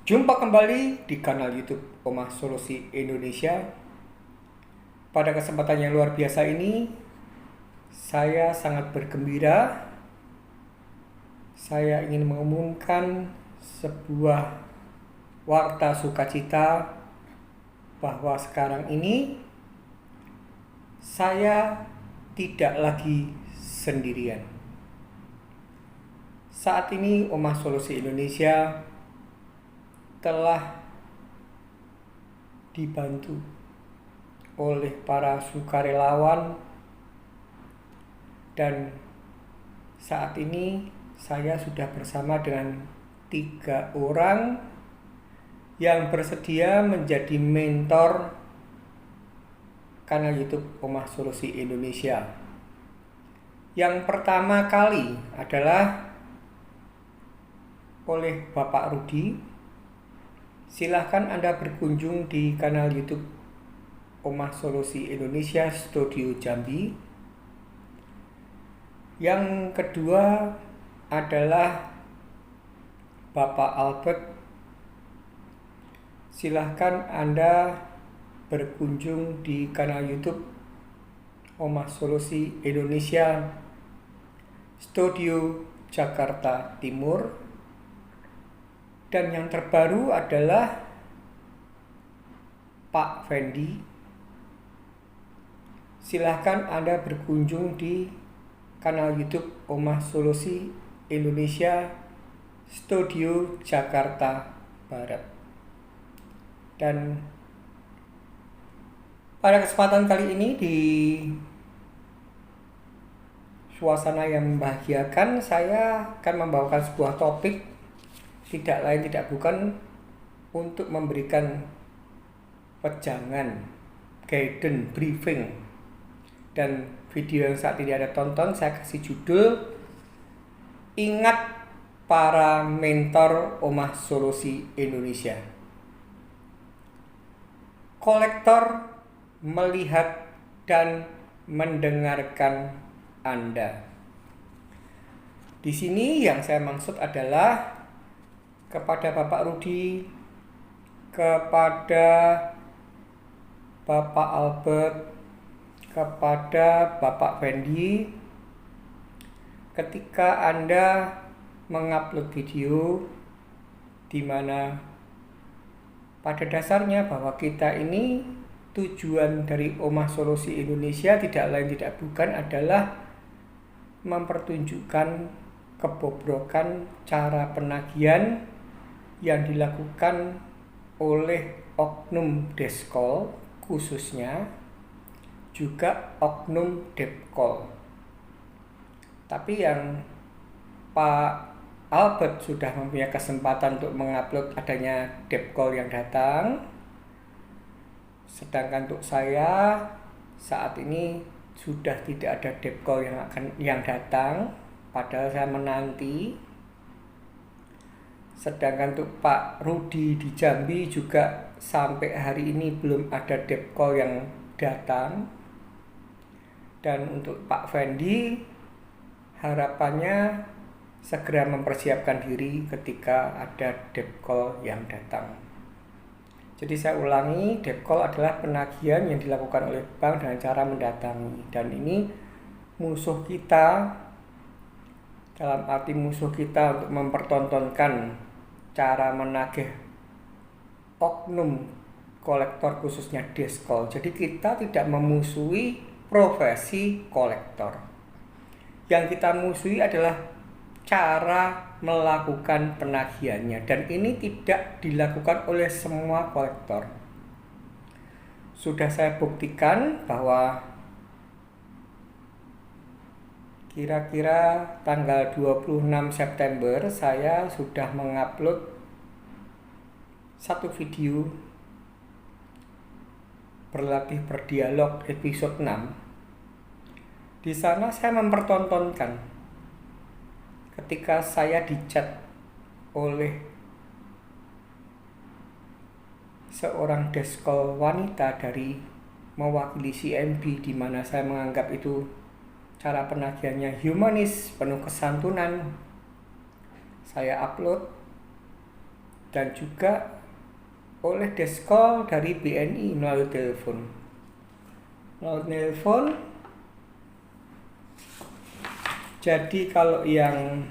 Jumpa kembali di kanal YouTube Omah Solusi Indonesia. Pada kesempatan yang luar biasa ini, saya sangat bergembira. Saya ingin mengumumkan sebuah warta sukacita bahwa sekarang ini saya tidak lagi sendirian. Saat ini Omah Solusi Indonesia telah dibantu oleh para sukarelawan, dan saat ini saya sudah bersama dengan 3 orang yang bersedia menjadi mentor kanal YouTube Omah Solusi Indonesia. Yang pertama kali adalah oleh Bapak Rudi. Silahkan Anda berkunjung di kanal YouTube Omah Solusi Indonesia Studio Jambi. Yang kedua adalah Bapak Albert. Silahkan Anda berkunjung di kanal YouTube Omah Solusi Indonesia Studio Jakarta Timur. Dan yang terbaru adalah Pak Fendi. Silahkan Anda berkunjung di kanal YouTube Omah Solusi Indonesia Studio Jakarta Barat. Dan pada kesempatan kali ini, di suasana yang membahagiakan, saya akan membawakan sebuah topik, tidak lain tidak bukan untuk memberikan wejangan, guidance, briefing. Dan video yang saat ini Anda tonton, saya kasih judul Ingat Para Mentor Omah Solusi Indonesia. Kolektor melihat dan mendengarkan Anda. Di sini yang saya maksud adalah kepada Bapak Rudi, kepada Bapak Albert, kepada Bapak Fendi. Ketika Anda mengupload video di mana pada dasarnya bahwa kita ini, tujuan dari Omah Solusi Indonesia tidak lain tidak bukan adalah mempertunjukkan kebobrokan cara penagihan yang dilakukan oleh oknum Deskol, khususnya juga oknum Depkol. Tapi yang Pak Albert sudah mempunyai kesempatan untuk mengupload adanya Depkol yang datang, sedangkan untuk saya saat ini sudah tidak ada Depkol yang datang, padahal saya menanti. Sedangkan untuk Pak Rudi di Jambi juga sampai hari ini belum ada Depkol yang datang. Dan untuk Pak Fendi, harapannya segera mempersiapkan diri ketika ada Depkol yang datang. Jadi saya ulangi, Depkol adalah penagihan yang dilakukan oleh bank dengan cara mendatangi. Dan ini musuh kita, dalam arti musuh kita untuk mempertontonkan cara menagih oknum kolektor, khususnya Deskol. Jadi kita tidak memusuhi profesi kolektor. Yang kita musuhi adalah cara melakukan penagihannya, dan ini tidak dilakukan oleh semua kolektor. Sudah saya buktikan bahwa kira-kira tanggal 26 September saya sudah mengupload satu video berlatih berdialog episode 6. Di sana saya mempertontonkan ketika saya dicat oleh seorang Deskol wanita dari mewakili CMB, di mana saya menganggap itu cara penagihannya humanis, penuh kesantunan. Saya upload dan juga oleh deskol dari BNI melalui telepon. Jadi kalau yang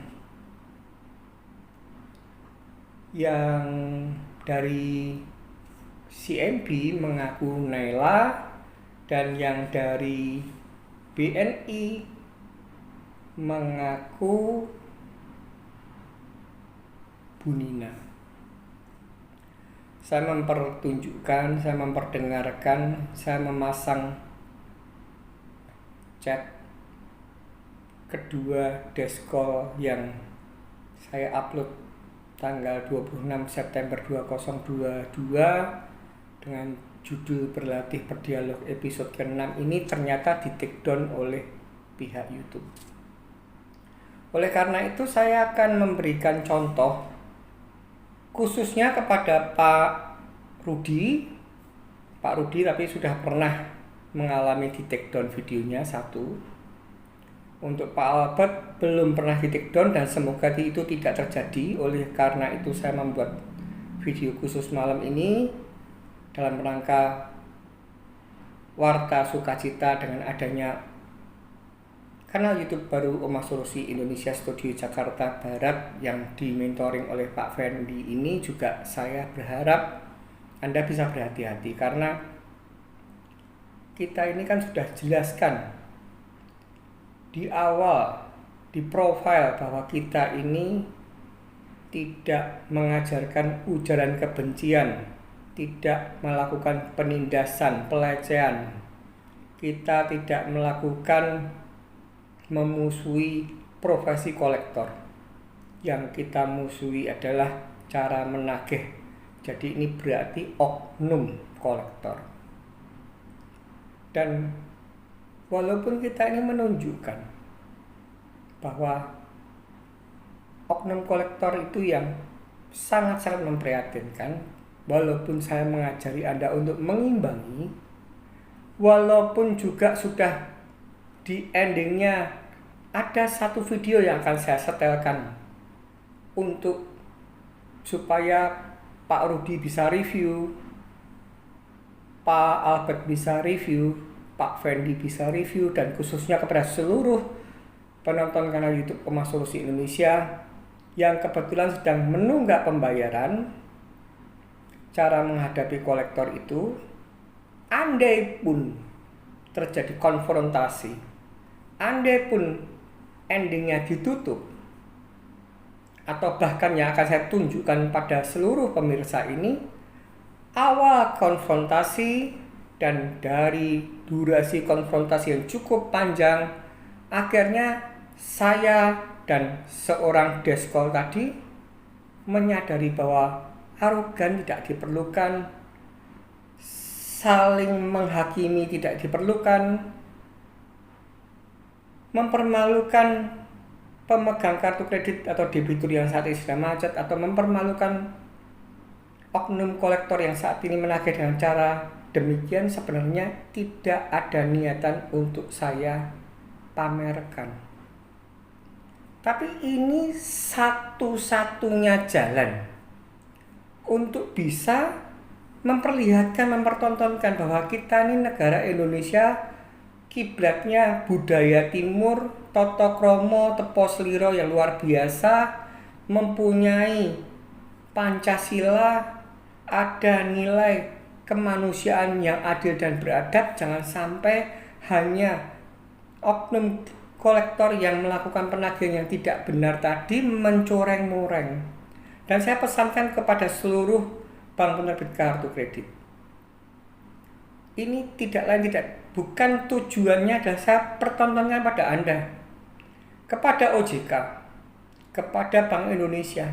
dari CMB mengaku Naila dan yang dari BNI mengaku Bunina. Saya mempertunjukkan, saya memperdengarkan, saya memasang chat kedua deskol yang saya upload tanggal 26 September 2022 dengan judul Berlatih Berdialog episode ke-6 ini ternyata di take down oleh pihak YouTube. Oleh karena itu saya akan memberikan contoh khususnya kepada Pak Rudi tapi sudah pernah mengalami di take down videonya satu. Untuk Pak Albert belum pernah di take down dan semoga itu tidak terjadi. Oleh karena itu saya membuat video khusus malam ini dalam rangka warta sukacita dengan adanya kanal YouTube baru Oma Solusi Indonesia Studio Jakarta Barat yang dimentoring oleh Pak Fendi ini. Juga saya berharap Anda bisa berhati-hati karena kita ini kan sudah jelaskan di awal di profil bahwa kita ini tidak mengajarkan ujaran kebencian, tidak melakukan penindasan, pelecehan. Kita tidak melakukan memusuhi profesi kolektor. Yang kita musuhi adalah cara menagih. Jadi ini berarti oknum kolektor. Dan walaupun kita ini menunjukkan bahwa oknum kolektor itu yang sangat-sangat memprihatinkan, walaupun saya mengajari Anda untuk mengimbangi, walaupun juga sudah di endingnya ada satu video yang akan saya setelkan untuk supaya Pak Rudi bisa review, Pak Albert bisa review, Pak Fendi bisa review, dan khususnya kepada seluruh penonton kanal YouTube Oma Solusi Indonesia yang kebetulan sedang menunggak pembayaran cara menghadapi kolektor itu. Andai pun terjadi konfrontasi, andai pun endingnya ditutup, atau bahkan yang akan saya tunjukkan pada seluruh pemirsa ini, awal konfrontasi dan dari durasi konfrontasi yang cukup panjang, akhirnya saya dan seorang deskol tadi menyadari bahwa arogan tidak diperlukan, saling menghakimi tidak diperlukan, mempermalukan pemegang kartu kredit atau debitur yang saat ini sedang macet, atau mempermalukan oknum kolektor yang saat ini menagih dengan cara demikian sebenarnya tidak ada niatan untuk saya pamerkan. Tapi ini satu-satunya jalan untuk bisa memperlihatkan, mempertontonkan bahwa kita ini negara Indonesia, kiblatnya budaya timur, toto kromo, tepo sliro yang luar biasa, mempunyai Pancasila, ada nilai kemanusiaan yang adil dan beradab. Jangan sampai hanya oknum kolektor yang melakukan penagihan yang tidak benar tadi mencoreng-moreng. Dan saya pesankan kepada seluruh bank penerbit kartu kredit, ini bukan tujuannya adalah saya pertontonkan pada Anda, kepada OJK, kepada Bank Indonesia,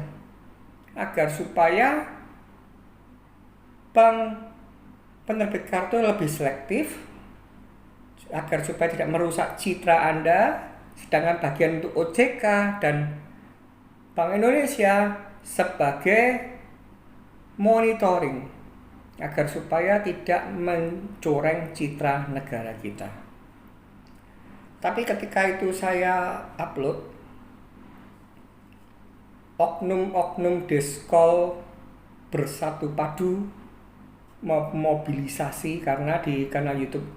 agar supaya bank penerbit kartu lebih selektif, agar supaya tidak merusak citra Anda. Sedangkan bagian untuk OJK dan Bank Indonesia sebagai monitoring, agar supaya tidak mencoreng citra negara kita. Tapi ketika itu saya upload, oknum-oknum deskol bersatu padu memobilisasi, karena di kanal YouTube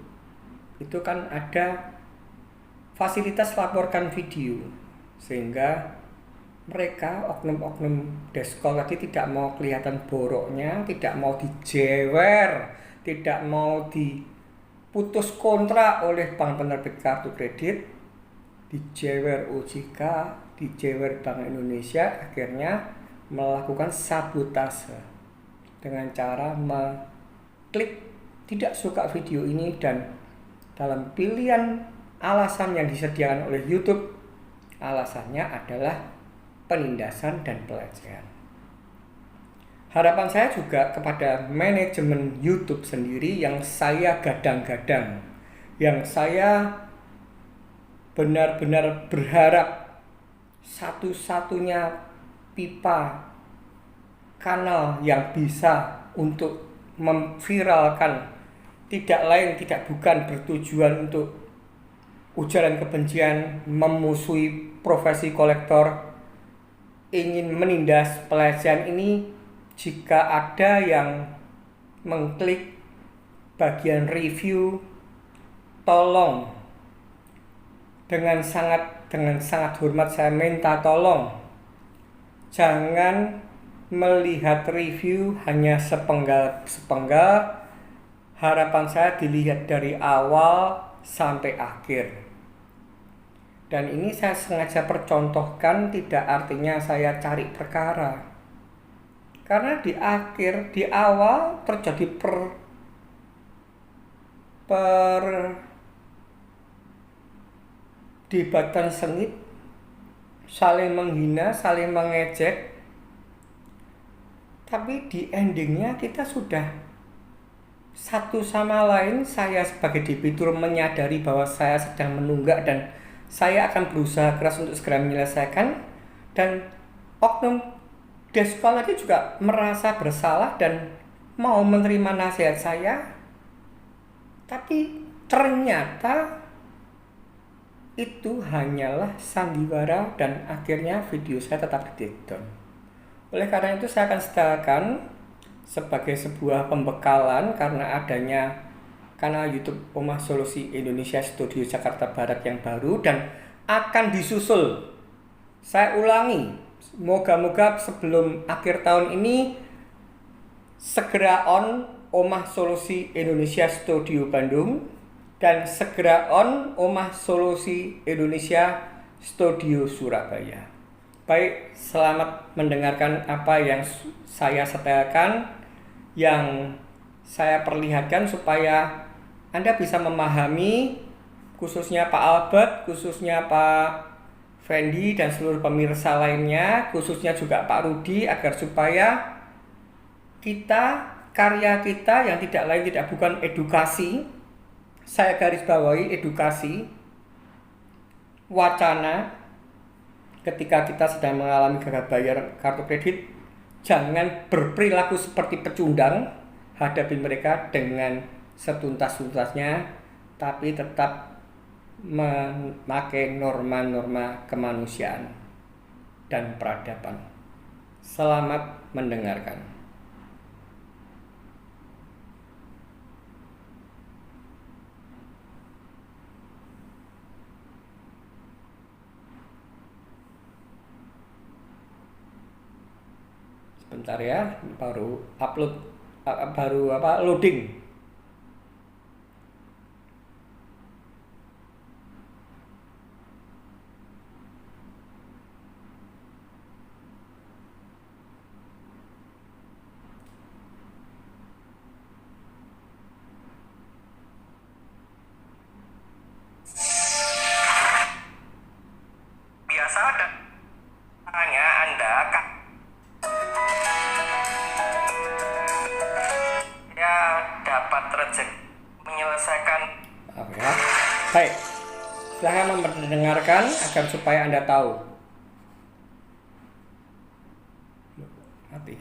itu kan ada fasilitas laporkan video, sehingga mereka oknum-oknum deskol tadi tidak mau kelihatan boroknya, tidak mau dijewer, tidak mau diputus kontrak oleh bank penerbit kartu kredit, dijewer OJK, dijewer Bank Indonesia, akhirnya melakukan sabotase dengan cara mengklik tidak suka video ini, dan dalam pilihan alasan yang disediakan oleh YouTube, alasannya adalah penindasan dan pelecehan. Harapan saya juga kepada manajemen YouTube sendiri yang saya gadang-gadang, yang saya benar-benar berharap satu-satunya pipa kanal yang bisa untuk memviralkan, tidak lain tidak bukan bertujuan untuk ujaran kebencian, memusuhi profesi kolektor, ingin menindas pelecehan ini. Jika ada yang mengklik bagian review, tolong dengan sangat hormat saya minta tolong jangan melihat review hanya sepenggal. Harapan saya dilihat dari awal sampai akhir. Dan ini saya sengaja percontohkan, tidak artinya saya cari perkara. Karena di awal terjadi perdebatan sengit, saling menghina, saling mengejek. Tapi di endingnya kita sudah satu sama lain, saya sebagai debitur menyadari bahwa saya sedang menunggak dan saya akan berusaha keras untuk segera menyelesaikan, dan oknum deskol tadi juga merasa bersalah dan mau menerima nasihat saya, tapi ternyata itu hanyalah sandiwara dan akhirnya video saya tetap di-take down. Oleh karena itu saya akan sediakan sebagai sebuah pembekalan, karena adanya kanal YouTube Omah Solusi Indonesia Studio Jakarta Barat yang baru dan akan disusul. Saya ulangi, moga-moga sebelum akhir tahun ini segera on Omah Solusi Indonesia Studio Bandung dan segera on Omah Solusi Indonesia Studio Surabaya. Baik, selamat mendengarkan apa yang saya sediakan, yang saya perlihatkan supaya Anda bisa memahami, khususnya Pak Albert, khususnya Pak Fendi dan seluruh pemirsa lainnya, khususnya juga Pak Rudi, agar supaya karya kita yang tidak lain tidak bukan edukasi, saya garis bawahi edukasi, wacana, ketika kita sedang mengalami gagal bayar kartu kredit, jangan berperilaku seperti pecundang, hadapi mereka dengan setuntas-tuntasnya, tapi tetap memakai norma-norma kemanusiaan dan peradaban. Selamat mendengarkan. Sebentar ya, baru loading. Biasa ada tanya Anda Kak ya dapat rezeki menyelesaikan. Oke ya. Baik, silahkan mendengarkan agar supaya Anda tahu. Mati.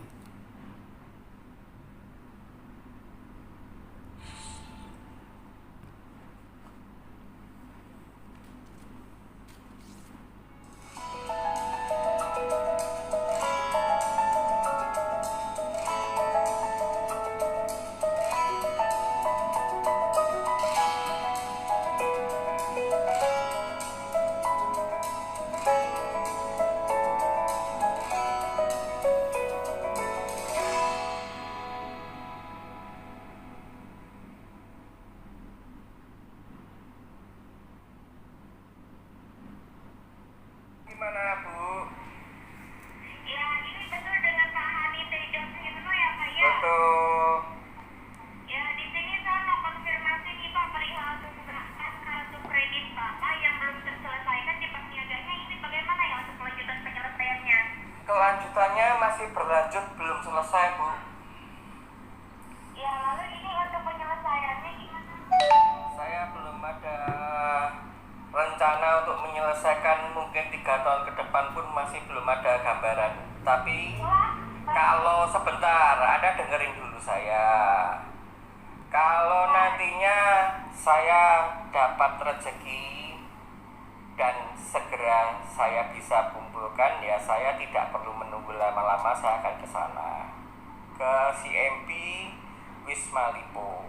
Bapak yang belum terselesaikan di perniagaannya ini bagaimana ya untuk kelanjutan penyelesaiannya? Kelanjutannya masih berlanjut, belum selesai, Bu. Ya, lalu ini untuk penyelesaiannya gimana? Saya belum ada rencana untuk menyelesaikan, mungkin 3 tahun ke depan pun masih belum ada gambaran. Tapi kalau sebentar, Anda dengerin dulu saya. Kalau nantinya saya dapat rezeki dan segera saya bisa kumpulkan, ya saya tidak perlu menunggu lama-lama, saya akan ke sana, ke CMP Wisma Lipo.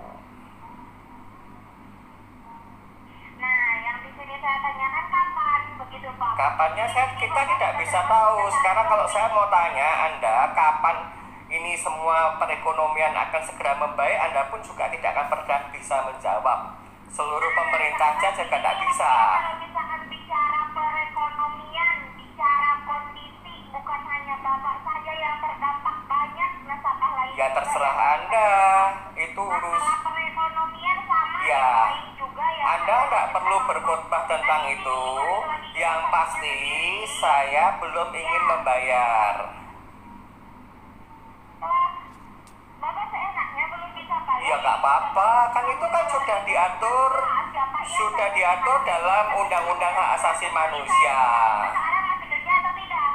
Nah, yang di sini saya tanyakan kapan begitu Pak? Kapannya kita tidak bisa tahu. Sekarang kalau saya mau tanya Anda kapan ini semua perekonomian akan segera membaik, Anda pun juga tidak akan pernah bisa menjawab. Seluruh pemerintah saja juga tidak bisa. Kalau misalkan bicara perekonomian, bicara kondisi, bukan hanya Bapak saja yang terdampak, banyak nasabah lain. Ya terserah Anda, itu urus. Masalah perekonomian sama Ya, yang lain juga ya. Anda nggak perlu berkhotbah tentang itu. Yang pasti saya belum ingin membayar. Bapak seenaknya belum bisa bayar. Ya nggak apa-apa, kan itu kan sudah diatur dalam Undang-Undang Hak Asasi Manusia. Sekarang masih kerja atau tidak?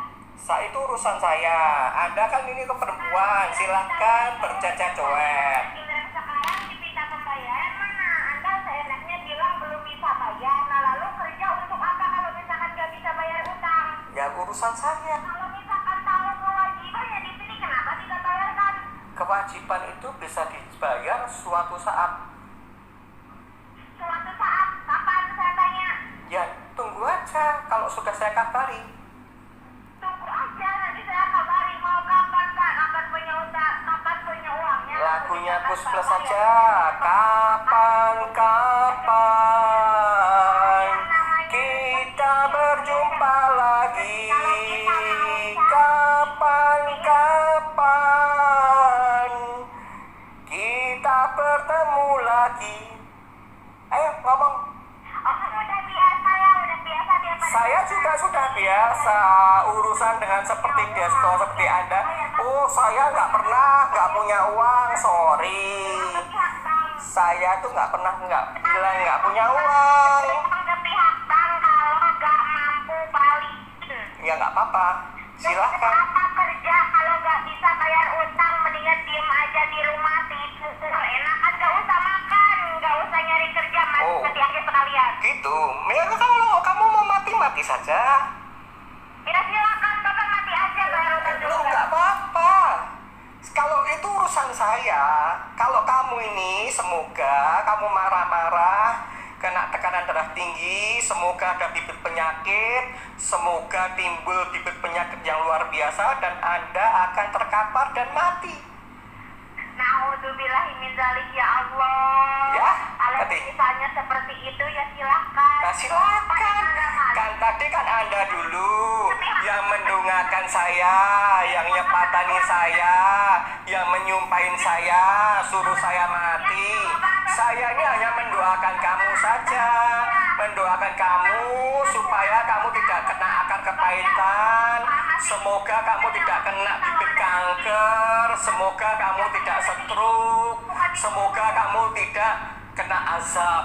Itu urusan saya. Anda kan ini ke perempuan, silahkan berjajar coet. Giliran sekarang diminta pembayaran mana? Anda seenaknya bilang belum bisa bayar. Nah lalu kerja untuk apa kalau misalkan nggak bisa bayar utang? Ya urusan saya. Kalau misalkan tahu kewajibannya di sini kenapa tidak bayarkan? Kewajiban itu bisa dibayar suatu saat. Suatu saat kapan saya tanya? Ya tunggu aja kalau sudah saya kabari. Tunggu aja nanti saya kabari mau kapan Pak? Kapan punya utang? Kapan punya uangnya? Lagunya Misalkan Gus Plus Bapak saja. Kapan kita berjumpa lagi? Kapan kita bertemu lagi? Ayo ngomong. udah biasa ya, udah biasa tiap hari. Saya juga sudah biasa urusan dengan seperti Desko, seperti Anda. Oh, saya nggak punya uang, sorry. Saya tuh nggak bilang nggak punya uang. Ke pihak bank kalau nggak mampu balikin. Ya nggak apa-apa, silahkan. Apa kerja kalau nggak bisa bayar utang, mendingan diem aja di rumah tidur. Enakan nggak usah makan, nggak usah nyari kerja, mati aja sekalian. Gitu, ya kalau kamu mau mati saja. Ya silakan, Bapak mati aja bayar utang dulu. Nggak apa-apa. Kalau itu urusan saya. Kalau kamu ini semoga kamu marah-marah, kena tekanan darah tinggi, semoga ada bibit penyakit, semoga timbul bibit penyakit yang luar biasa dan Anda akan terkapar dan mati. Na'udzubillahi min dzalik ya Allah. Ya, kalau tadi. misalnya seperti itu ya silakan. Nah, silakan. Kan tadi kan Anda dulu yang mendungakan saya, yang nyepatani saya, yang menyumpahin saya, suruh saya mati. Saya ini hanya mendoakan kamu saja, mendoakan kamu supaya kamu tidak kena akar kepahitan. Semoga kamu tidak kena bibit kanker, semoga kamu tidak stroke, semoga kamu tidak kena azab.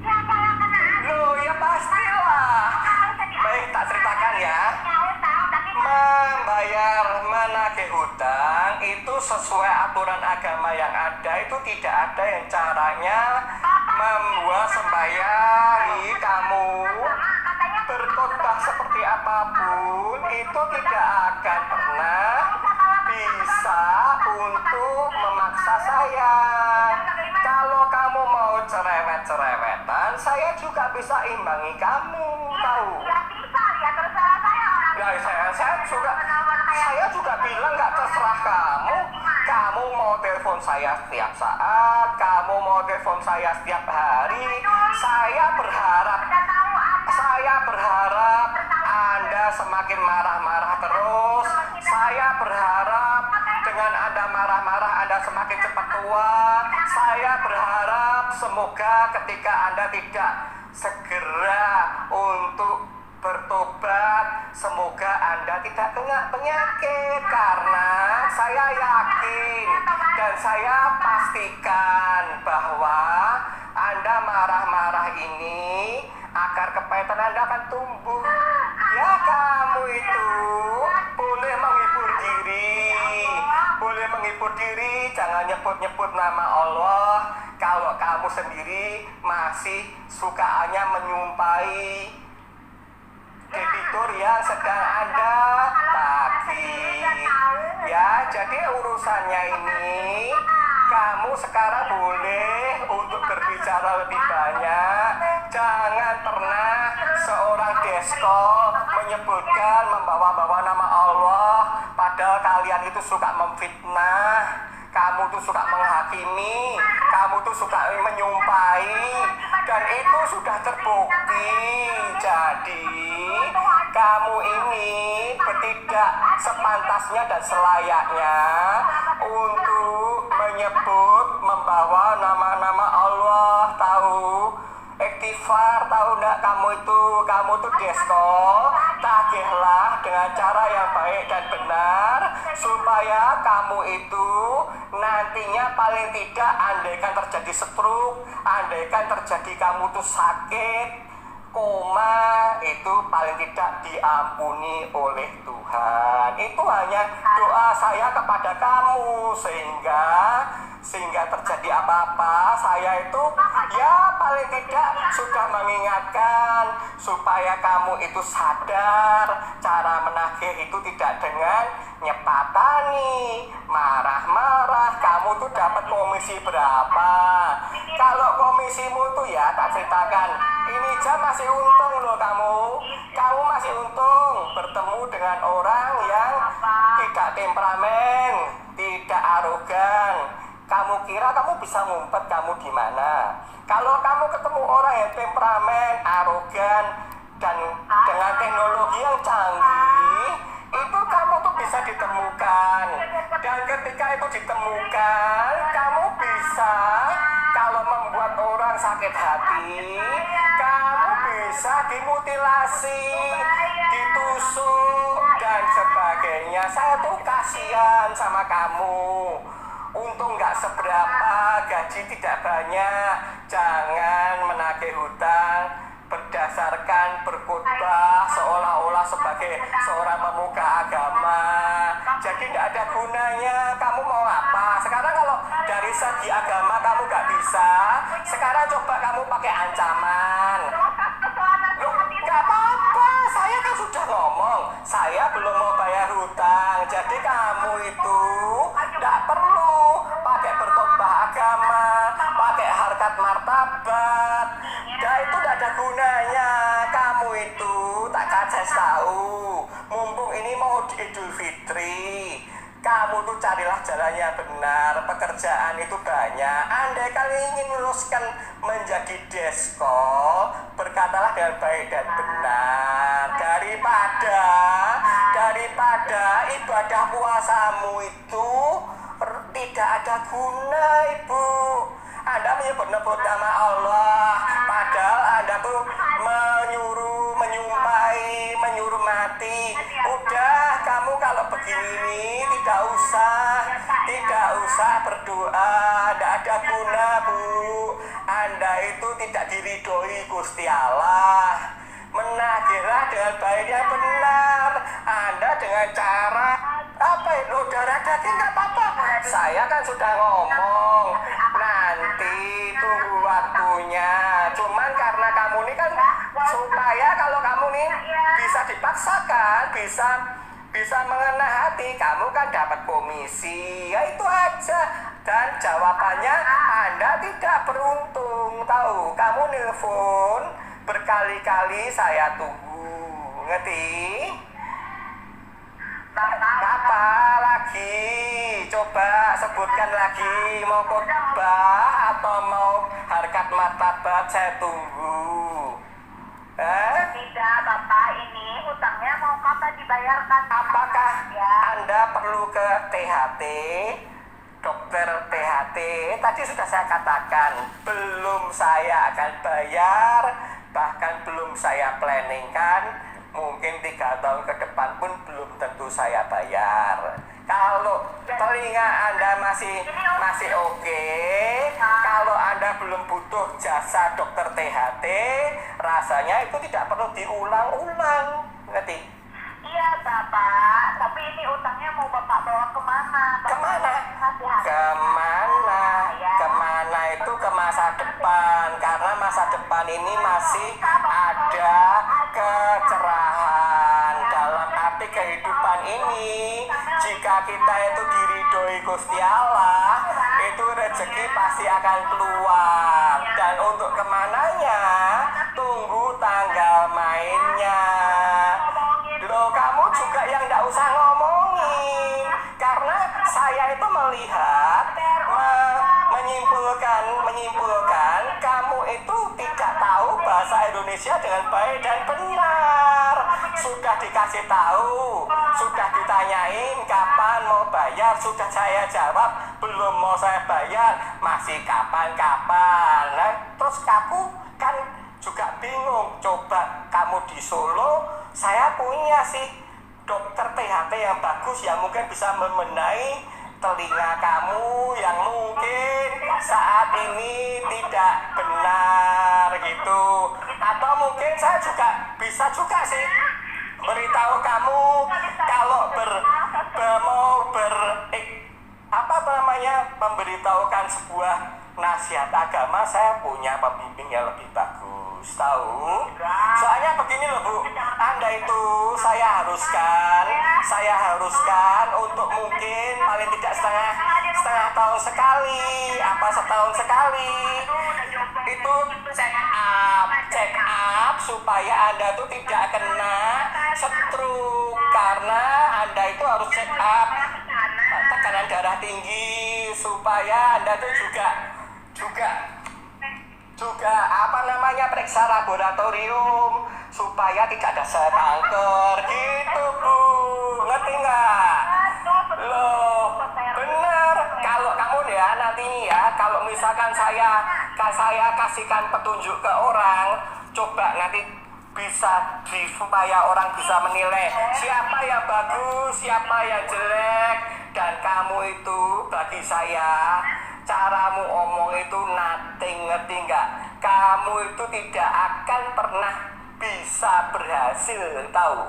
Siapa yang kena azab? Loh, ya pastilah. Baik, tak ceritakan ya. Membayar menagih hutang itu sesuai aturan agama yang ada, itu tidak ada yang caranya membuat sembahyang kamu berkhotbah seperti apapun itu tidak akan pernah bisa untuk memaksa saya. Kalau kamu mau cerewet-cerewetan, saya juga bisa imbangi kamu, tahu? Ya bisa, ya terserah saya orang. Ya saya juga bilang nggak terserah kamu. Kamu mau telepon saya setiap saat, kamu mau telepon saya setiap hari. Saya berharap Anda semakin marah-marah terus. Saya berharap dengan Anda marah-marah Anda semakin cepat tua. Saya berharap semoga ketika Anda tidak segera untuk bertobat. Semoga Anda tidak kena penyakit, karena saya yakin dan saya pastikan bahwa Anda marah-marah ini akar kepahitan Anda akan tumbuh. Ya, kamu itu boleh menghibur diri, jangan nyebut-nyebut nama Allah kalau kamu sendiri masih sukaannya menyumpahi debitur yang sedang Anda tagih. Ya, jadi urusannya ini kamu sekarang boleh untuk berbicara lebih banyak. Jangan pernah seorang desko menyebutkan membawa-bawa nama Allah, padahal kalian itu suka memfitnah, kamu tuh suka menghakimi, kamu tuh suka menyumpahi, dan itu sudah terbukti. Jadi kamu ini tidak sepantasnya dan selayaknya untuk menyebut membawa nama-nama Allah. Tahu? Istighfar, tahu enggak kamu tuh desko, tagihlah dengan cara yang baik dan benar supaya kamu itu nantinya paling tidak andaikan terjadi stroke, andaikan terjadi kamu tuh sakit, koma, itu paling tidak diampuni oleh Tuhan. Itu hanya doa saya kepada kamu, sehingga terjadi apa-apa, saya itu ya paling tidak sudah mengingatkan supaya kamu itu sadar cara menagih itu tidak dengan nyepatani, marah-marah. Kamu tuh dapat komisi berapa? Kalau komisimu tuh ya tak ceritakan, ini jam masih untung loh kamu masih untung bertemu dengan orang yang tidak temperamen, tidak arogan. Kamu kira kamu bisa ngumpet kamu di mana? Kalau kamu ketemu orang yang temperamen, arogan, dan dengan teknologi yang canggih, itu kamu tuh bisa ditemukan. Dan ketika itu ditemukan, kamu bisa, kalau membuat orang sakit hati, kamu bisa dimutilasi, ditusuk, dan sebagainya. Saya tuh kasihan sama kamu. Untung nggak seberapa, gaji tidak banyak. Jangan menagih hutang berdasarkan berkhotbah seolah-olah sebagai seorang pemuka agama. Jadi nggak ada gunanya. Kamu mau apa? Sekarang kalau dari segi agama kamu nggak bisa, sekarang coba kamu pakai ancaman. Loh, nggak apa-apa. Saya kan sudah ngomong, saya belum mau bayar hutang. Jadi kamu itu nggak perlu pakai berkhotbah agama, pakai harkat martabat. Dan itu nggak ada gunanya. Kamu itu tak kasih tahu. Mumpung ini mau Idul Fitri, kamu tuh carilah jalan yang benar. Pekerjaan itu banyak. Andai kalian ingin meneruskan menjadi desko, berkatalah dengan baik dan benar. Daripada ibadah puasamu itu tidak ada guna, Ibu. Anda menyebut-nyebut nama Allah, padahal Anda tuh menyumpahi, menyuruh mati. Udah, kamu kalau begini tidak usah berdoa, tidak ada guna, Bu. Anda itu tidak diridhoi Gusti Allah. Menagihlah dengan baik yang benar. Anda dengan cara darah daging nggak apa-apa. Saya kan sudah ngomong, nanti tunggu waktunya. Cuman karena kamu ini kan, supaya kalau kamu nih bisa dipaksakan, bisa mengena hati, kamu kan dapat komisi. Ya itu aja. Dan jawabannya Anda tidak beruntung. Tahu, kamu nelpon berkali-kali saya tunggu. Ngerti? Apa lagi? Coba sebutkan lagi. Mau khotbah atau mau harkat martabat, saya tunggu. Tidak, Bapak, ini hutangnya mau kapan dibayarkan? Apakah Anda perlu ke THT? Dokter THT, tadi sudah saya katakan, belum saya akan bayar planning kan mungkin 3 tahun ke depan pun belum tentu saya bayar. Kalau telinga Anda masih oke, kalau Anda belum butuh jasa dokter THT, rasanya itu tidak perlu diulang-ulang, ngerti? Iya Bapak, tapi ini utangnya mau Bapak bawa kemana? Kemana? Hati-hati. Kemana itu ke masa depan, karena masa depan ini masih ada kecerahan dalam arti kehidupan ini. Jika kita itu diridhoi Gusti Allah, itu rezeki pasti akan keluar. Dan untuk kemananya, tunggu tanggal mainnya. Loh, kamu juga yang nggak usah ngomongin, karena saya itu melihat menyimpulkan kamu itu tidak tahu bahasa Indonesia dengan baik dan benar. Sudah dikasih tahu, sudah ditanyain kapan mau bayar, sudah saya jawab belum mau saya bayar, masih kapan-kapan. Nah, terus kamu kan juga bingung. Coba kamu di Solo, saya punya sih dokter THT yang bagus yang mungkin bisa membenahi telinga kamu yang mungkin saat ini tidak benar gitu. Atau mungkin saya juga bisa juga sih beritahu kamu kalau memberitahukan sebuah nasihat agama, saya punya pembimbing yang lebih bagus, tahu? Soalnya begini loh Bu, Anda itu saya haruskan untuk mungkin paling tidak setengah tahun sekali, setahun sekali itu check up supaya Anda tuh tidak kena stroke, karena Anda itu harus check up tekanan darah tinggi supaya Anda tuh juga periksa laboratorium supaya tidak ada sel kanker gitu Bu, ngerti nggak? Loh, bener. Kalau kamu ya nanti ya, kalau misalkan saya kasihkan petunjuk ke orang, coba nanti bisa supaya orang bisa menilai siapa yang bagus, siapa yang jelek. Dan kamu itu bagi saya, caramu omong itu nothing, ngerti nggak? Kamu itu tidak akan pernah bisa berhasil, tahu?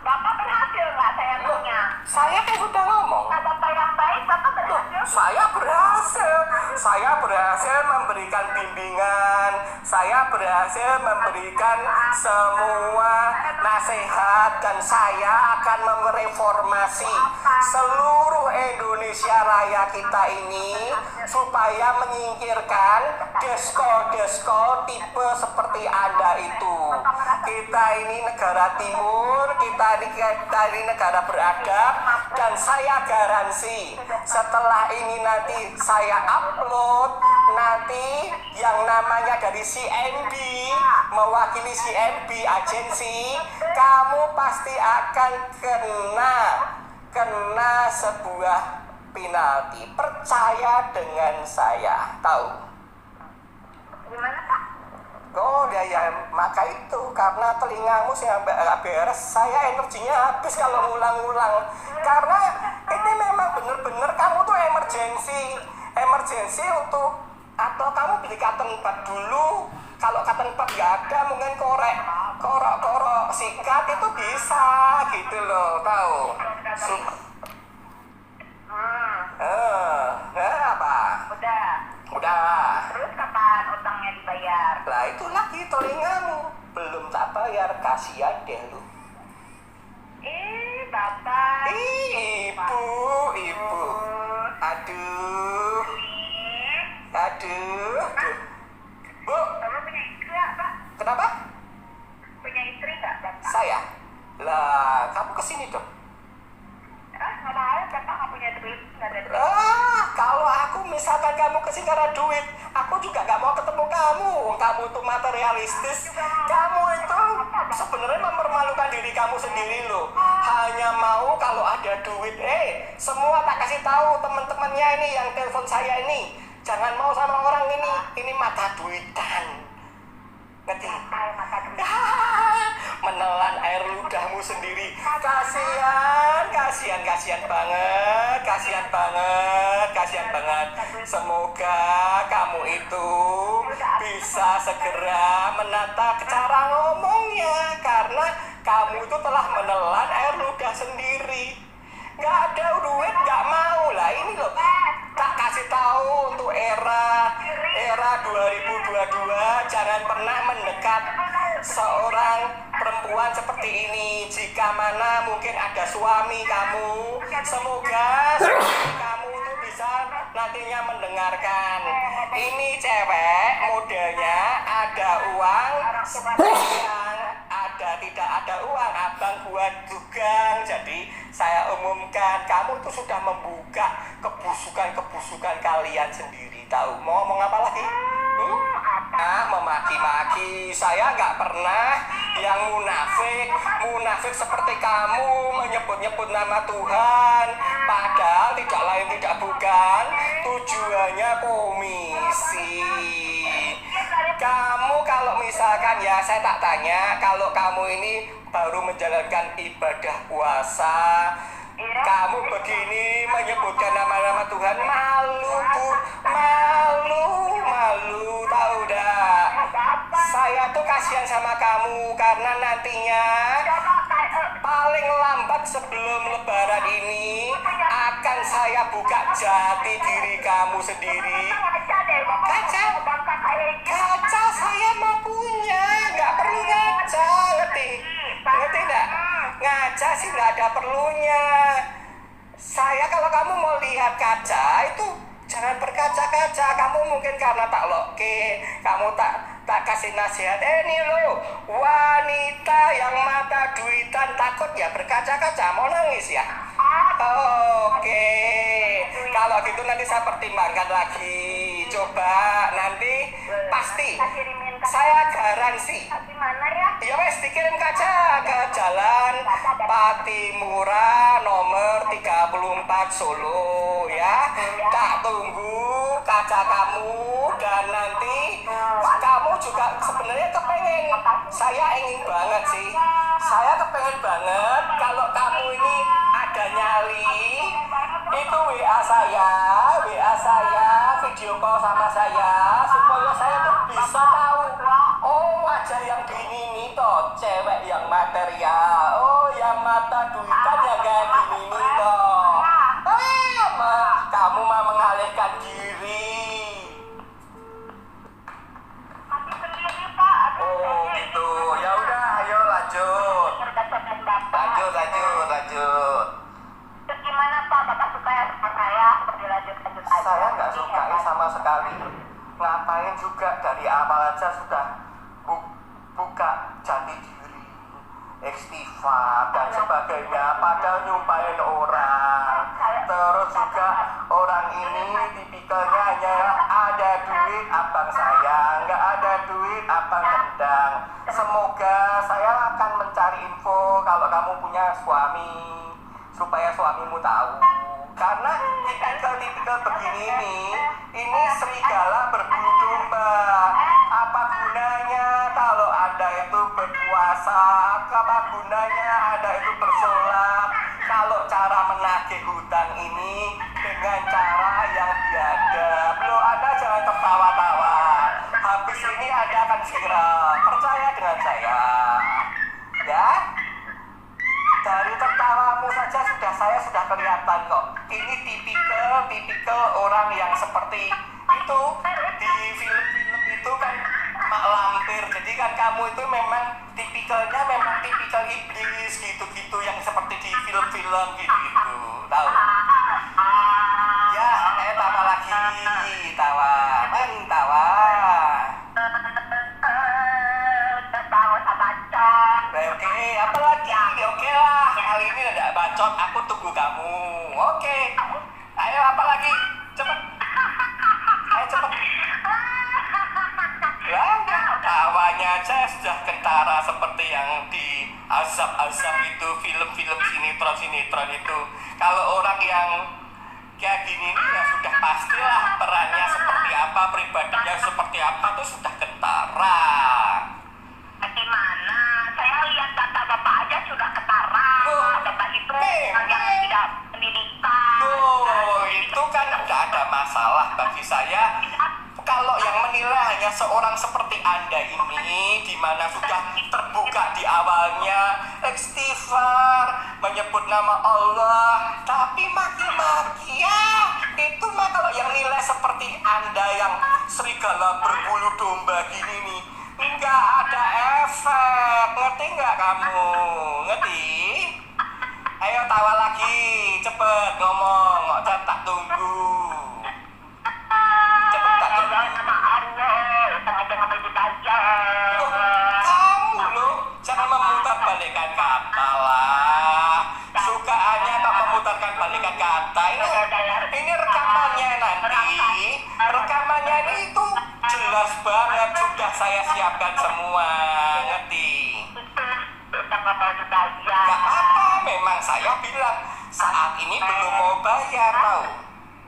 Bapak berhasil nggak saya punya? Saya kan sudah ngomong. Bapak yang baik, Bapak berhasil? Saya berhasil memberikan bimbingan, saya berhasil memberikan semua nasihat, dan saya akan mereformasi seluruh Indonesia Raya kita ini supaya menyingkirkan desko tipe seperti Anda itu. Kita ini negara timur, kita ini negara beradab, dan saya garansi setelah ini nanti saya upload, nanti yang namanya dari CNB mewakili CNB agensi, kamu pasti akan kena sebuah penalti. Percaya dengan saya, tahu? Gimana Pak? Oh ya, maka itu karena telingamu nggak beres, saya energinya habis kalau ngulang-ngulang. Karena ini memang bener-bener kamu tuh emergensi untuk, atau kamu beli cotton bud dulu. Kalau cotton bud nggak ada, mungkin korok sikat itu bisa gitu loh, tahu? Apa? Udah. Terus kapan utangnya dibayar? Lah itu lagi telingamu belum tak bayar, kasihan deh lu. Bapak. Ibu. Aduh. Bu. Bapak punya istri nggak Pak? Kenapa? Punya istri nggak Bapak? Saya. Lah, kamu kesini dong. Nggak mau, Bapak nggak punya duit, nggak ada duit. Kalau aku misalkan kamu kesini karena duit, aku juga nggak mau ketemu kamu. Kamu tuh materialistis. Kamu itu sebenarnya mempermalukan diri kamu sendiri loh. Hanya mau kalau ada duit. Semua tak kasih tahu teman-temannya ini yang telepon saya ini. Jangan mau sama orang ini. Ini mata duitan. Ngerti? Mata duit. menelan air ludahmu sendiri. Kasihan banget, kasihan banget. Semoga kamu itu bisa segera menata cara ngomongnya, karena kamu itu telah menelan air ludah sendiri. Nggak ada duit, nggak mau lah. Ini loh, tak kasih tahu untuk era 2022, jangan pernah mendekat seorang perempuan seperti ini. Jika mana mungkin ada suami kamu, semoga suami kamu itu bisa nantinya mendengarkan. Ini cewek modelnya ada uang, ada tidak ada uang, abang buat dugang. Jadi saya umumkan, kamu itu sudah membuka kebusukan kalian sendiri. Tahu mau ngomong apa lagi? Memaki-maki. Saya nggak pernah yang munafik seperti kamu menyebut-nyebut nama Tuhan, padahal tidak lain tidak bukan tujuannya komisi. Kamu kalau misalkan, ya saya tak tanya, kalau kamu ini baru menjalankan ibadah puasa, kamu begini menyebutkan nama-nama Tuhan, malu Bu, malu, tahu dah. Saya tuh kasihan sama kamu, karena nantinya paling lambat sebelum lebaran ini akan saya buka jati diri kamu sendiri. Kaca saya mau punya, nggak perlu ngaca, ngerti nggak? Ngaca sih nggak ada perlunya. Saya kalau kamu mau lihat kaca itu jangan berkaca-kaca. Kamu mungkin karena tak loke, kamu tak kasih nasihat. Ini loh, wanita yang mata duitan takut ya berkaca-kaca, mau nangis ya? Oke, kalau gitu nanti saya pertimbangkan lagi. Coba nanti pasti saya garansi. Ya wes, dikirim kaca ke Jalan Patimura nomor 34 Solo ya. Tak tunggu kaca kamu, dan nanti kamu juga sebenarnya kepengen. Saya ingin banget sih. Saya kepengen banget kalau kamu ini ada nyali, itu WA saya, video call sama saya, supaya saya tuh bisa tahu, oh wajah yang gini nih toh, cewek yang material, oh yang mata duitan yang kayak gini nih toh. Kamu mah mengalihkan diri. Oh gitu, ya udah, ayo lanjut. Terus gimana Pak? Bapak suka ya sama saya? Dilanjut aja. Saya nggak sukai sama sekali. Ngapain juga dari awal aja sudah buka jati diri, istighfar dan sebagainya, padahal nyumpahin orang. Terus juga orang ini tipikalnya hanya ada duit abang sayang, nggak ada duit abang gendang. Semoga saya akan mencari info kalau kamu punya suami, supaya suamimu tahu. Karena tipikal begini ini serigala berbulu domba. Apa gunanya kalau Anda itu berpuasa? Apa gunanya Anda itu bersolat? Kalau cara menagih hutang ini dengan cara yang biadab. Loh, Anda jangan tertawa-tawa. Habis ini Anda akan viral. Percaya dengan saya. Ya? Dari tertawamu saja saya sudah kelihatan kok. Ini tipikal orang yang seperti itu. Di film-film itu kan mak lampir. Jadi kan kamu itu memang tipikal iblis gitu-gitu, yang seperti di film-film gitu. Tahu? Ya, tawa lagi. Tawa. Oke, apa lagi? Oke lah, kali ini tidak bacot, aku tunggu kamu. Oke. Ayo, apa lagi? Cepet. Lah, tawanya aja sudah kentara seperti yang di azab-azab itu, film-film sinetron itu. Kalau orang yang kayak gini nih ya sudah pastilah perannya seperti apa, pribadinya seperti apa tuh sudah kentara. Bagaimana? Saya lihat Anda ini di mana sudah terbuka di awalnya istighfar, menyebut nama Allah, tapi maki-maki ya itu mah kalau yang nilai seperti Anda yang serigala berbulu domba gini nih nggak ada efek, ngerti nggak kamu? Ngerti? Ayo tawa lagi, cepet ngomong, nggak tak tunggu. Cepet tak tunggu. Sama Allah, sengaja ngambil kita aja. Kamu loh, jangan memutar balikan kata lah. Sukaannya tak memutarkan balikan kata. Ini rekamannya nanti. Rekamannya ini itu jelas banget sudah saya siapkan semua, ngerti? Gak apa, memang saya bilang saat ini belum mau bayar tahu.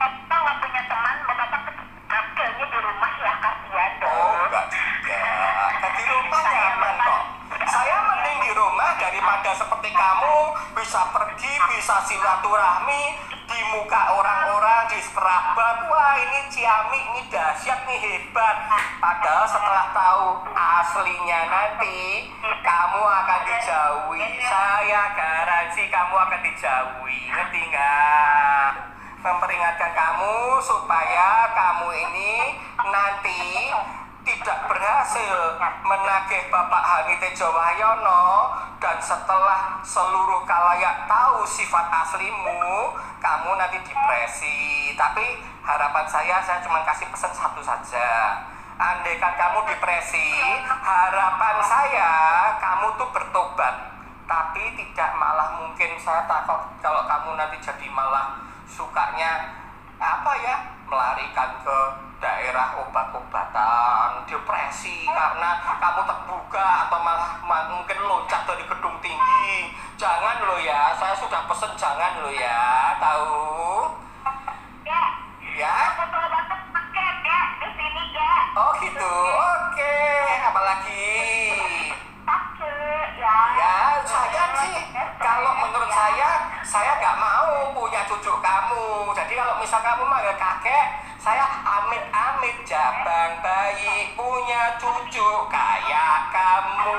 Kita nggak punya teman, bapak kakeknya di rumah ya, kasihan dong. Oh enggak juga, di rumah nyaman kok. Saya mending di rumah daripada seperti kamu bisa pergi, bisa silaturahmi di muka orang-orang, di kerabat. Wah ini ciamik, ini dahsyat, nih hebat. Padahal setelah tahu aslinya nanti kamu akan dijauhi. Saya garansi kamu akan dijauhi, ngerti nggak? Memperingatkan kamu supaya kamu ini nanti tidak berhasil menagih Bapak Hani Tejo Wahyono, dan setelah seluruh kalayak tahu sifat aslimu, kamu nanti depresi. Tapi harapan saya cuma kasih pesan satu saja. Andaikan kamu depresi, harapan saya kamu tuh bertobat. Tapi tidak malah mungkin saya takut kalau kamu nanti jadi malah sukanya apa ya, melarikan ke daerah obat-obatan, depresi karena kamu terbuka, atau malah mungkin loncat dari gedung tinggi. Jangan lo ya, saya sudah pesen jangan lo ya, tahu? Ya, Ya? aku tuh dapat paket ya di sini ya. Oh gitu, oke. Apalagi? Paket ya. Ya, saya sih kalau menurut saya gak mau punya cucu kamu. Jadi kalau misal kamu manggil kakek, saya amit-amit jabang bayi punya cucu kayak kamu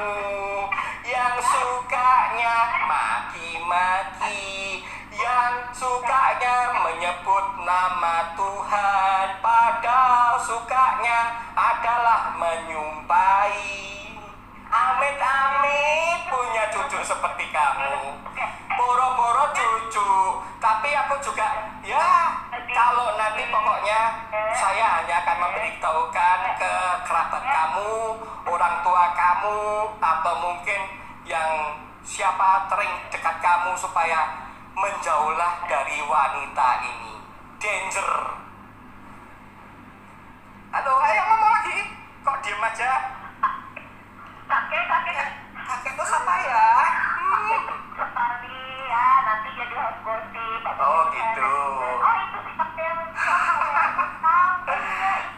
yang sukanya maki-maki, yang sukanya menyebut nama Tuhan, padahal sukanya adalah menyumpai. Amit-amit punya cucu seperti kamu, boro-boro cucu. Tapi aku juga ya, kalau nanti pokoknya saya hanya akan memberitahukan ke kerabat kamu, orang tua kamu, atau mungkin yang siapa tering dekat kamu supaya menjauhlah dari wanita ini. Danger. Halo, ayo ngomong lagi. Kok diem aja? Kakek. Kakek itu siapa ya? Sekali ya, nanti jadi host gosip. Oh gitu. Oh itu si kakek yang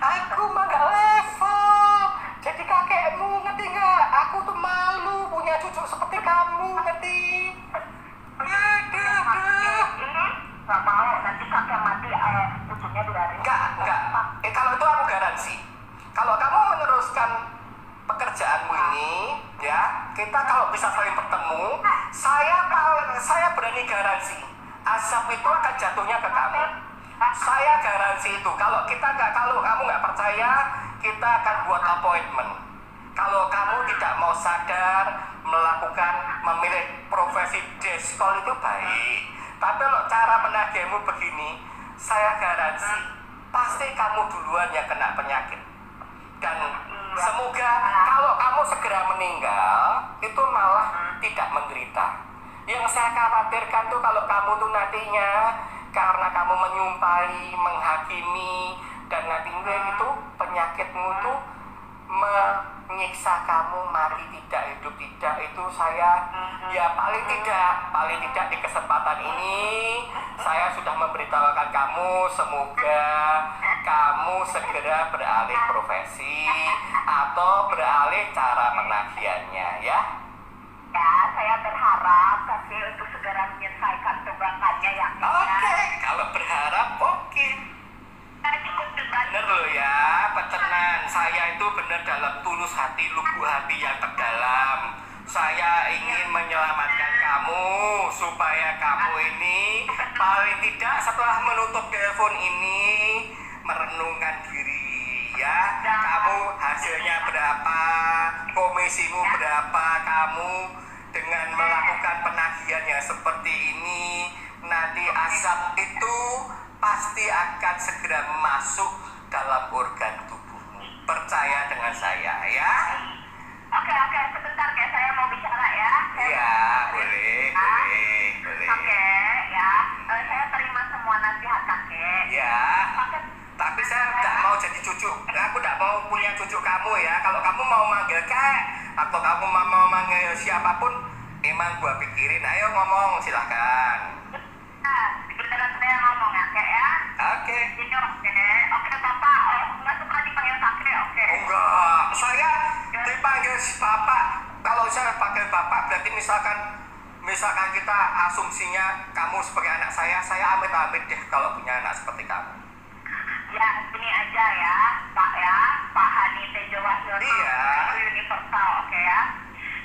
Aku mah gak level. Jadi kakekmu, ngerti gak? Aku tuh malu punya cucu seperti kamu, ngerti? Aduh. Gak mau, nanti kakek mati cucunya biarin. Enggak. Kalau itu aku garansi. Kalau kamu meneruskan pekerjaanmu ini, ya, kita kalau bisa saling bertemu, saya berani garansi azab itu akan jatuhnya ke kamu. Saya garansi itu. Kalau kamu nggak percaya, kita akan buat appointment. Kalau kamu tidak mau sadar memilih profesi deskol itu baik. Tapi kalau cara menagihmu begini, saya garansi pasti kamu duluan yang kena penyakit. Dan semoga kalau kamu segera meninggal, itu malah tidak menderita. Yang saya khawatirkan tuh kalau kamu tuh nantinya karena kamu menyumpai, menghakimi, dan nantinya itu penyakitmu tuh menyiksa kamu mati tidak, hidup tidak. Itu saya ya paling tidak di kesempatan ini saya sudah memberitahukan kamu, semoga kamu segera beralih profesi atau beralih cara penagihannya ya. Ya, saya berharap kakek untuk segera menyelesaikan tunggakannya ya. Oke, kalau berharap oke. Cukup dengan Bener loh ya, petenan. saya itu benar dalam tulus hati, lubuk hati yang terdalam. Saya ingin menyelamatkan kamu supaya kamu ini paling tidak setelah menutup telepon ini merenungkan diri ya. Kamu hasilnya berapa, komisimu berapa, kamu dengan melakukan penagihan yang seperti ini nanti asap itu pasti akan segera masuk dalam organ tubuhmu. Percaya dengan saya ya. Oke, sebentar kayak saya mau bicara ya. Iya, boleh. Oke, ya. Saya terima semua nasihat kakek. Ya. Tapi saya tidak mau jadi cucu. Aku tidak mau punya cucu kamu ya. Kalau kamu mau manggil kek atau kamu mau manggil siapapun, emang gua pikirin. Ayo ngomong, silahkan. Beneran saya ngomong ya, kek ya. Oke. Ini oke Bapak. Nggak suka dipanggil kakek, oke. Enggak, saya dipanggil si bapak. Kalau saya panggil bapak berarti misalkan kita asumsinya kamu sebagai anak saya amit-amit deh kalau punya anak seperti kamu. Ya, ini aja ya, Pak ya. Pak Hani Tejo Wahyono. Iya. Universal, oke ya.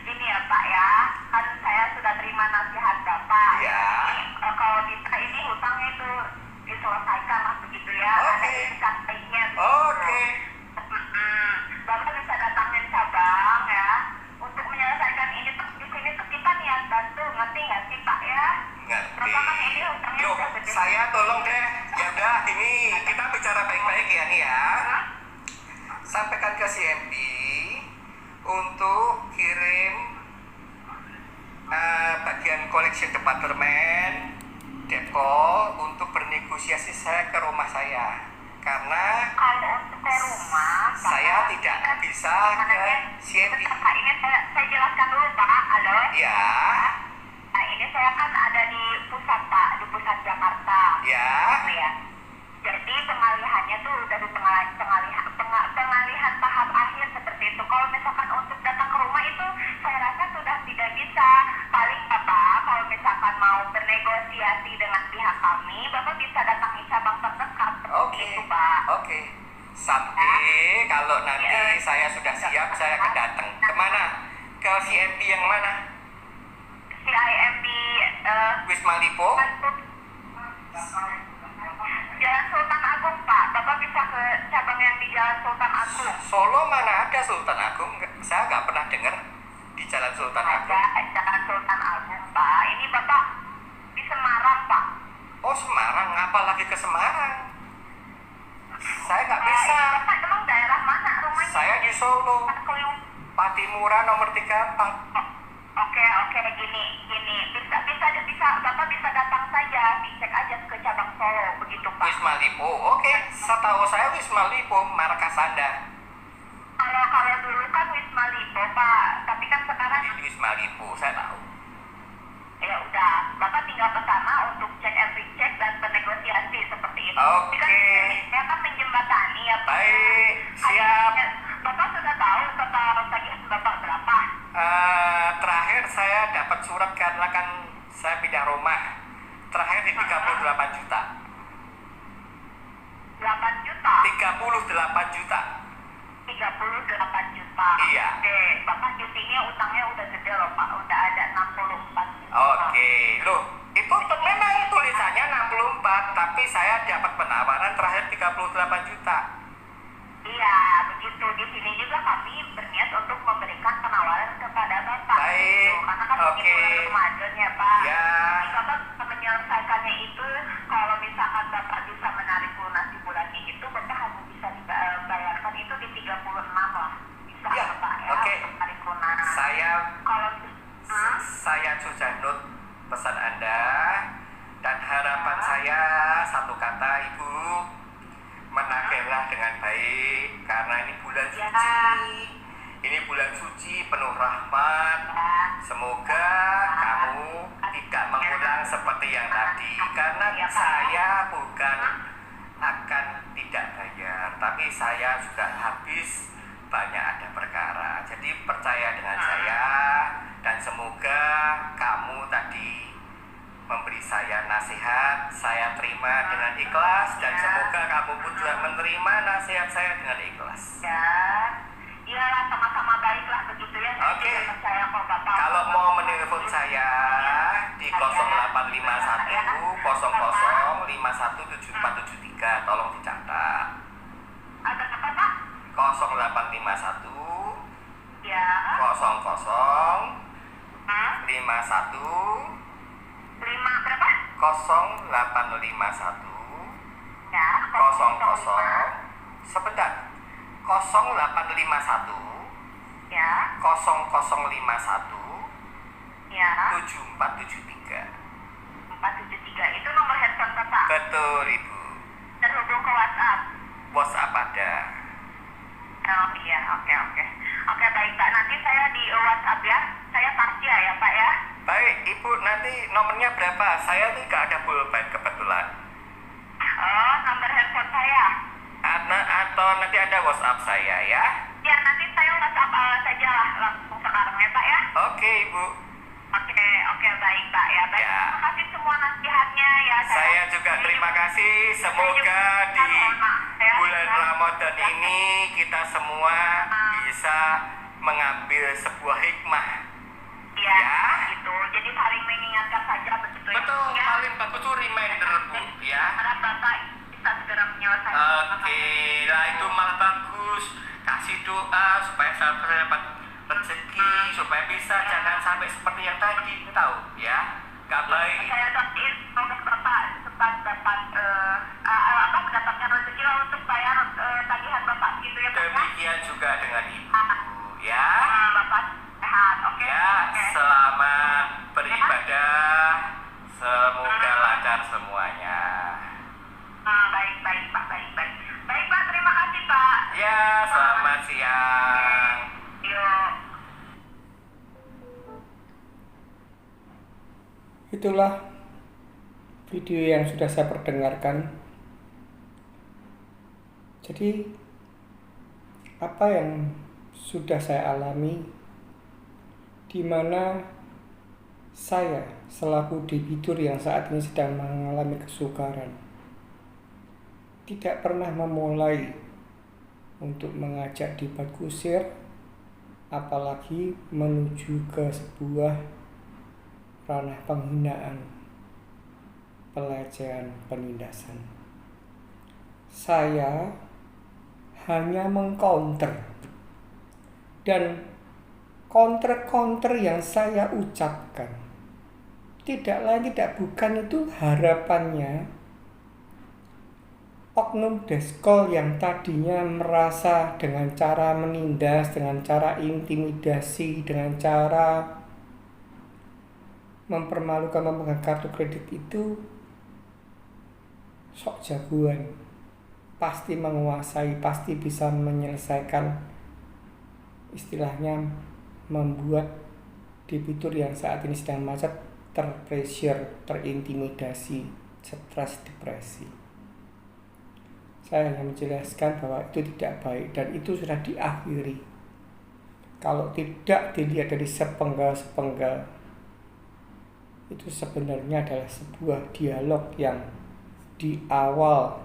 Ini ya Pak ya, kan saya sudah terima nasihat Bapak. Iya. Kalau bisa ini hutangnya itu diselesaikan lah begitu ya. Oke. Ada tingkat baiknya. Oke. Bapak bisa datangin cabang ya untuk menyelesaikan ini. Di sini tuh kita niat bantu, ngerti nggak sih Pak ya? Ngerti. Bapak kan ini hutangnya Loh, udah gede. saya tolong deh. Ya udah, ini kita bicara baik-baik ya nih ya. Sampaikan ke CMP untuk kirim bagian collection departemen Depko untuk bernegosiasi saya ke rumah saya. Karena Kalau untuk ke rumah, Pak, saya tidak bisa ke CMP. Pak, ini saya jelaskan dulu Pak. Halo. Ya, Nah, ini saya kan ada di pusat Pak, di pusat Jakarta. ya. Gitu ya. Jadi pengalihannya tuh udah di pengalihan tahap akhir seperti itu. Kalau misalkan untuk datang ke rumah itu saya rasa sudah tidak bisa. Paling Bapak kalau misalkan mau bernegosiasi dengan pihak kami, Bapak bisa datangi cabang terdekat seperti Oke. itu Pak. Oke. Sampai kalau nanti saya sudah siap, saya akan datang. Kemana? Ke CMP yang mana? CIMB Wisma Lipo? Jalan Sultan Agung Pak. Bapak bisa ke cabang yang di Jalan Sultan Agung. Solo mana ada Sultan Agung? Saya nggak pernah dengar di Jalan Sultan Agung. Ada Jalan Sultan Agung Pak. Ini Bapak di Semarang Pak. Oh, Semarang. Apalagi ke Semarang? Saya nggak bisa. Ini Bapak emang daerah mana rumahnya? Saya di Solo. Patimura nomor 34. Oke, gini. Bisa Bapak bisa datang saja, dicek aja ke cabang Solo begitu Pak. Wisma Lipo. Oke. Setahu saya Wisma Lipo, markas Anda. Kalau dulu kan Wisma Lipo Pak, tapi kan sekarang Di Wisma Lipo, saya tahu. ya udah, Bapak tinggal ke sana untuk cek and recheck dan bernegosiasi seperti itu. Oke. Saya kan menjembatani ya Pak. Baik, siap. Bapak sudah tahu total tagihan Bapak berapa? Terakhir saya dapat surat karena kan saya pindah rumah. Terakhir di 38 juta. 8 juta? 38 juta. 38 juta. Iya. Oke, Bapak di sini utangnya udah gede loh Pak, udah ada 64 juta. Oke, loh, itu memang tulisannya 64, tapi saya dapat penawaran terakhir 38 juta. Iya, begitu. Di sini juga kami berniat untuk memberikan penawaran kepada Bapak. Baik, Gitu. Karena kan oke. ini bulan Ramadan ya Pak. Ya. Jadi Bapak bisa menyelesaikannya itu kalau misalkan Bapak bisa menarik lunas di bulan ini itu Bapak hanya bisa dibayarkan itu di 36 lah. Bisa Ya, Bapak ya oke. untuk tarik lunas. Kalau Saya sudah note pesan Anda dan harapan saya satu kata Ibu, menagihlah dengan baik karena ini bulan suci. Ini bulan suci penuh rahmat. Semoga kamu tidak mengulang seperti yang tadi karena saya bukan akan tidak bayar, tapi saya juga habis banyak ada perkara. Jadi percaya dengan saya dan semoga kamu tadi memberi saya nasihat saya terima dengan ikhlas dan semoga kamu pun juga menerima nasihat saya dengan ikhlas. Ya, iyalah sama-sama baiklah begitu ya. Saya Oke. juga percaya kok Bapak. Kalau mau menelpon saya di 0851 00 517473, tolong dicatat. Ada apa Pak? 0851 Ya. 00 Hmm? 51 5 berapa? 0851 Ya. 00 sebentar 0851 Ya. 0051 Ya. 7473. 473 itu nomor handphone Bapak. Betul Ibu. Terhubung ke WhatsApp. WhatsApp ada. Oh iya, oke. Oke baik Pak, nanti saya di WhatsApp ya. Saya Tasya ya Pak ya. Baik Ibu, nanti nomornya berapa? Saya nih gak ada pulpen kebetulan. Oh, nomor handphone saya. Atau nanti ada WhatsApp saya ya. Ya, nanti saya WhatsApp saja lah langsung sekarang ya Pak ya. Oke Ibu. Oke baik Pak ya. Baik, Ya. terima kasih semua nasihatnya ya. Saya juga terima kasih. Semoga di bulan Ramadan ini kita semua bisa mengambil sebuah hikmah. Iya, Ya. gitu. Jadi saling mengingatkan saja begitu ya. Betul, Ya. paling bagus itu reminder Bu ya. Harap Bapak bisa segera menyelesaikan. Oke, lah itu malah bagus. Kasih doa supaya saya dapat rezeki, supaya bisa jangan sampai seperti yang tadi, tahu ya? Gak baik. Saya doain semoga Bapak cepat dapat mendapatkan rezeki lah untuk bayar tagihan Bapak gitu ya Pak ya. Demikian juga dengan Ibu ya. Bapak sehat, oke? Ya, selamat beribadah. Semoga lancar semuanya. Baik Pak, baik. Baik Pak, terima kasih Pak. Ya, selamat siang. Yuk. Itulah video yang sudah saya perdengarkan. Jadi apa yang sudah saya alami, di mana saya selaku debitur yang saat ini sedang mengalami kesukaran, tidak pernah memulai untuk mengajak debat kusir, apalagi menuju ke sebuah ranah penghinaan, pelecehan, penindasan. Saya hanya mengcounter, dan counter yang saya ucapkan tidak lain tidak bukan itu harapannya oknum deskol yang tadinya merasa dengan cara menindas, dengan cara intimidasi, dengan cara mempermalukan memegang kartu kredit itu sok jagoan, pasti menguasai, pasti bisa menyelesaikan, istilahnya membuat debitur yang saat ini sedang macet terpressure, terintimidasi, stres, depresi. Saya hanya menjelaskan bahwa itu tidak baik dan itu sudah diakhiri. Kalau tidak dilihat dari sepenggal-sepenggal, itu sebenarnya adalah sebuah dialog yang di awal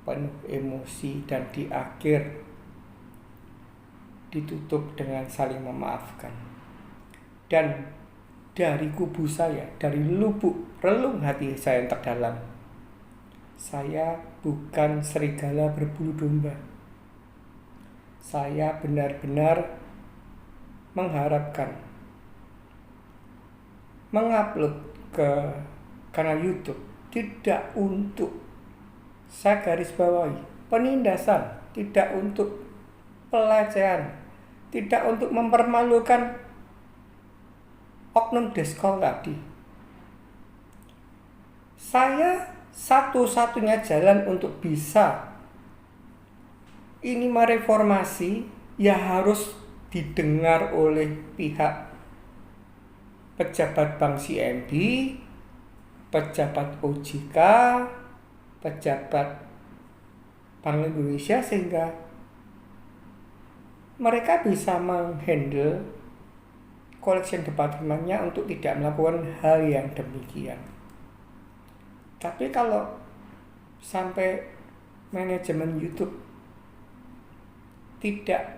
penuh emosi dan di akhir ditutup dengan saling memaafkan. Dan dari kubu saya, dari lubuk relung hati saya yang terdalam, saya bukan serigala berbulu domba. Saya benar-benar mengharapkan mengupload ke kanal YouTube tidak untuk, saya garis bawahi, penindasan, tidak untuk pelecehan, tidak untuk mempermalukan oknum deskol tadi. Saya satu-satunya jalan untuk bisa ini mereformasi ya harus didengar oleh pihak pejabat Bank CMB, pejabat OJK, pejabat Bank Indonesia, sehingga mereka bisa menghandle collection departemennya untuk tidak melakukan hal yang demikian. Tapi kalau sampai manajemen YouTube tidak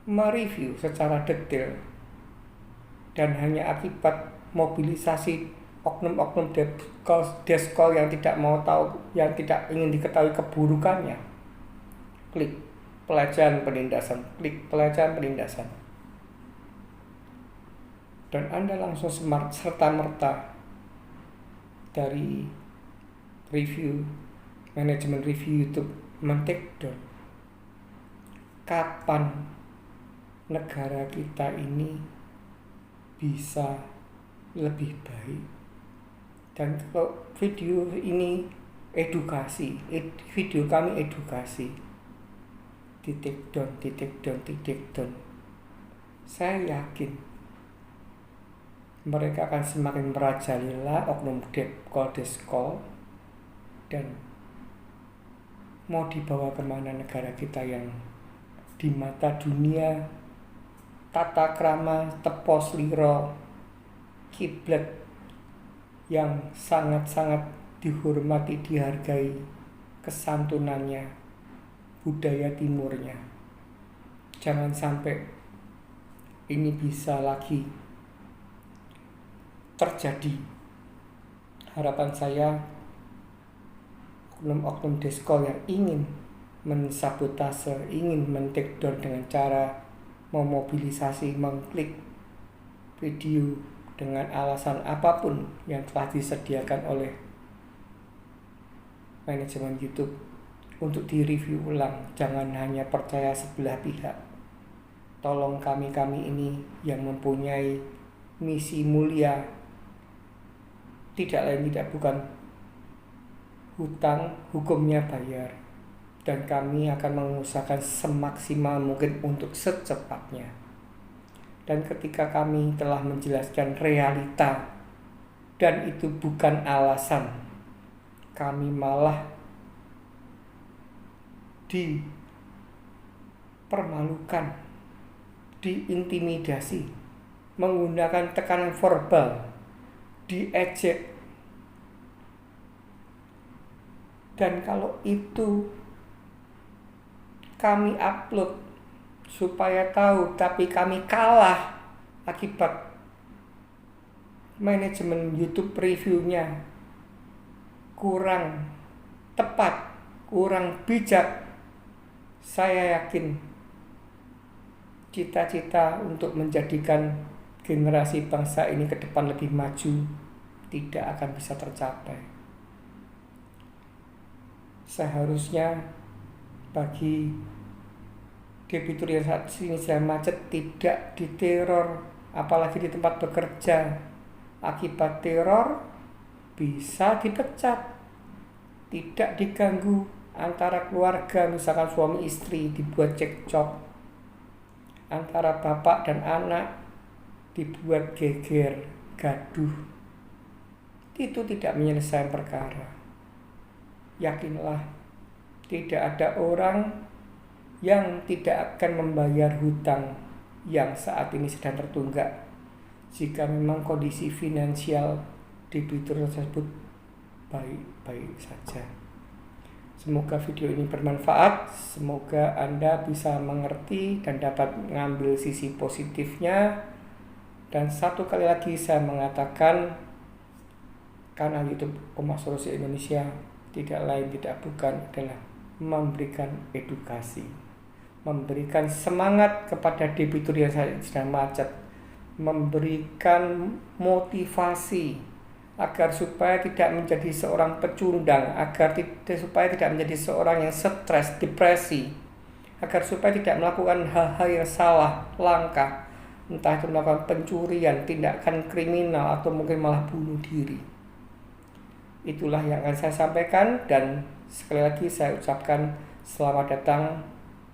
mereview secara detail dan hanya akibat mobilisasi oknum-oknum deskol yang tidak mau tahu, yang tidak ingin diketahui keburukannya, klik pelecehan penindasan, dan Anda langsung serta-merta dari manajemen review YouTube men-take down. Kapan negara kita ini bisa lebih baik? Dan kalau video ini video kami edukasi, di take down, saya yakin mereka akan semakin merajalela oknum deskol dan mau dibawa kemana negara kita yang di mata dunia tata krama tepos liro kiblat yang sangat-sangat dihormati, dihargai kesantunannya, budaya timurnya. Jangan sampai ini bisa lagi terjadi. Harapan saya oknum-oknum deskol yang ingin mensabotase, ingin men-take down dengan cara memobilisasi, mengklik video dengan alasan apapun yang telah disediakan oleh manajemen YouTube untuk direview ulang. Jangan hanya percaya sebelah pihak. Tolong kami ini yang mempunyai misi mulia, tidak lain tidak bukan hutang hukumnya bayar, dan kami akan mengusahakan semaksimal mungkin untuk secepatnya. Dan ketika kami telah menjelaskan realita dan itu bukan alasan, kami malah dipermalukan, diintimidasi, menggunakan tekanan verbal, diejek. Dan kalau itu kami upload supaya tahu, tapi kami kalah akibat manajemen YouTube reviewnya kurang tepat, kurang bijak, saya yakin cita-cita untuk menjadikan generasi bangsa ini ke depan lebih maju tidak akan bisa tercapai. Seharusnya bagi debitur yang saat ini sedang macet tidak diteror, apalagi di tempat bekerja. Akibat teror bisa dipecat, tidak diganggu antara keluarga, misalkan suami istri dibuat cekcok, antara bapak dan anak dibuat geger, gaduh. Itu tidak menyelesaikan perkara. Yakinlah, tidak ada orang yang tidak akan membayar hutang yang saat ini sedang tertunggak jika memang kondisi finansial debitur tersebut baik-baik saja. Semoga video ini bermanfaat, semoga Anda bisa mengerti dan dapat mengambil sisi positifnya. Dan satu kali lagi saya mengatakan, kanal YouTube Omah Solusi Indonesia tidak lain tidak bukan adalah memberikan edukasi, memberikan semangat kepada debitur yang sedang macet, memberikan motivasi agar supaya tidak menjadi seorang pecundang, supaya tidak menjadi seorang yang stres, depresi, agar supaya tidak melakukan hal-hal yang salah, langkah, entah itu melakukan pencurian, tindakan kriminal, atau mungkin malah bunuh diri. Itulah yang akan saya sampaikan, dan sekali lagi saya ucapkan selamat datang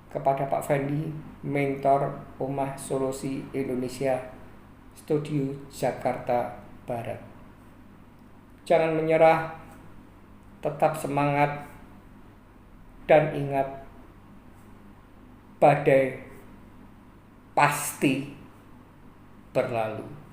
kepada Pak Fendi, mentor Omah Solusi Indonesia, Studio Jakarta Barat. Jangan menyerah, tetap semangat, dan ingat, badai pasti berlalu.